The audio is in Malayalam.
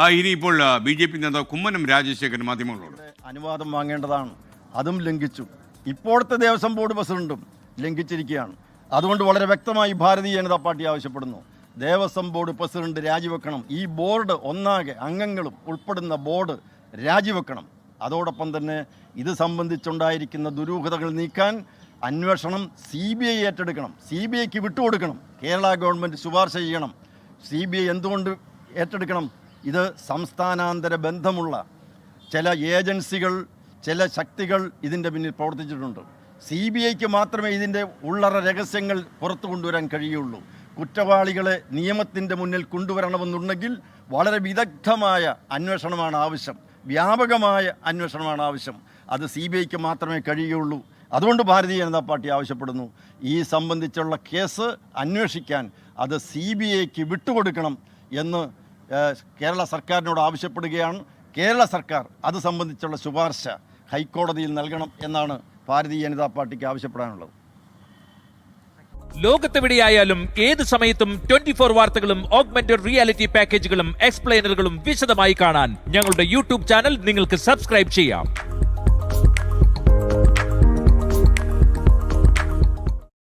ഇനിയിപ്പോൾ BJP നേതാവ് കുമ്മനം രാജശേഖരൻ മാധ്യമങ്ങളോട് അനുവാദം വാങ്ങേണ്ടതാണ്. അതും ലംഘിച്ചു. ഇപ്പോഴത്തെ ദേവസ്വം ബോർഡ് പ്രസിഡന്റും ലംഘിച്ചിരിക്കുകയാണ്. അതുകൊണ്ട് വളരെ വ്യക്തമായി ഭാരതീയ ജനതാ പാർട്ടി ആവശ്യപ്പെടുന്നു, ദേവസ്വം ബോർഡ് പ്രസിഡന്റ് രാജിവെക്കണം. ഈ ബോർഡ് ഒന്നാകെ അംഗങ്ങളും ഉൾപ്പെടുന്ന ബോർഡ് രാജിവെക്കണം. അതോടൊപ്പം തന്നെ ഇത് സംബന്ധിച്ചുണ്ടായിരിക്കുന്ന ദുരൂഹതകൾ നീക്കാൻ അന്വേഷണം CBI ഏറ്റെടുക്കണം, CBIക്ക് വിട്ടുകൊടുക്കണം. കേരള ഗവൺമെൻറ് ശുപാർശ ചെയ്യണം. CBI എന്തുകൊണ്ട് ഏറ്റെടുക്കണം? ഇത് സംസ്ഥാനാന്തര ബന്ധമുള്ള ചില ഏജൻസികൾ, ചില ശക്തികൾ ഇതിൻ്റെ പിന്നിൽ പ്രവർത്തിച്ചിട്ടുണ്ട്. CBIക്ക് മാത്രമേ ഇതിൻ്റെ ഉള്ളറ രഹസ്യങ്ങൾ പുറത്തു കൊണ്ടുവരാൻ കഴിയുള്ളൂ. കുറ്റവാളികളെ നിയമത്തിൻ്റെ മുന്നിൽ കൊണ്ടുവരണമെന്നുണ്ടെങ്കിൽ വളരെ വിദഗ്ധമായ അന്വേഷണമാണ് ആവശ്യം, വ്യാപകമായ അന്വേഷണമാണ് ആവശ്യം. അത് CBIക്ക് മാത്രമേ കഴിയുള്ളൂ. അതുകൊണ്ട് ഭാരതീയ ജനതാ പാർട്ടി ആവശ്യപ്പെടുന്നു, ഈ സംബന്ധിച്ചുള്ള കേസ് അന്വേഷിക്കാൻ അത് CBIക്ക് വിട്ടുകൊടുക്കണം എന്ന് കേരള സർക്കാരിനോട് ആവശ്യപ്പെടുകയാണ്. കേരള സർക്കാർ അത് സംബന്ധിച്ചുള്ള ശുപാർശ ഹൈക്കോടതിയിൽ നൽകണം എന്നാണ് ഭാരതീയ ജനതാ പാർട്ടിക്ക് ആവശ്യപ്പെടാനുള്ളത്. ലോകത്തെവിടെയായാലും ഏത് സമയത്തും 24 വാർത്തകളും ഓഗ്മെന്റഡ് റിയാലിറ്റി പാക്കേജുകളും എക്സ്പ്ലെയിനറുകളും വിശദമായി കാണാൻ ഞങ്ങളുടെ YouTube ചാനൽ നിങ്ങൾക്ക് സബ്സ്ക്രൈബ് ചെയ്യാം.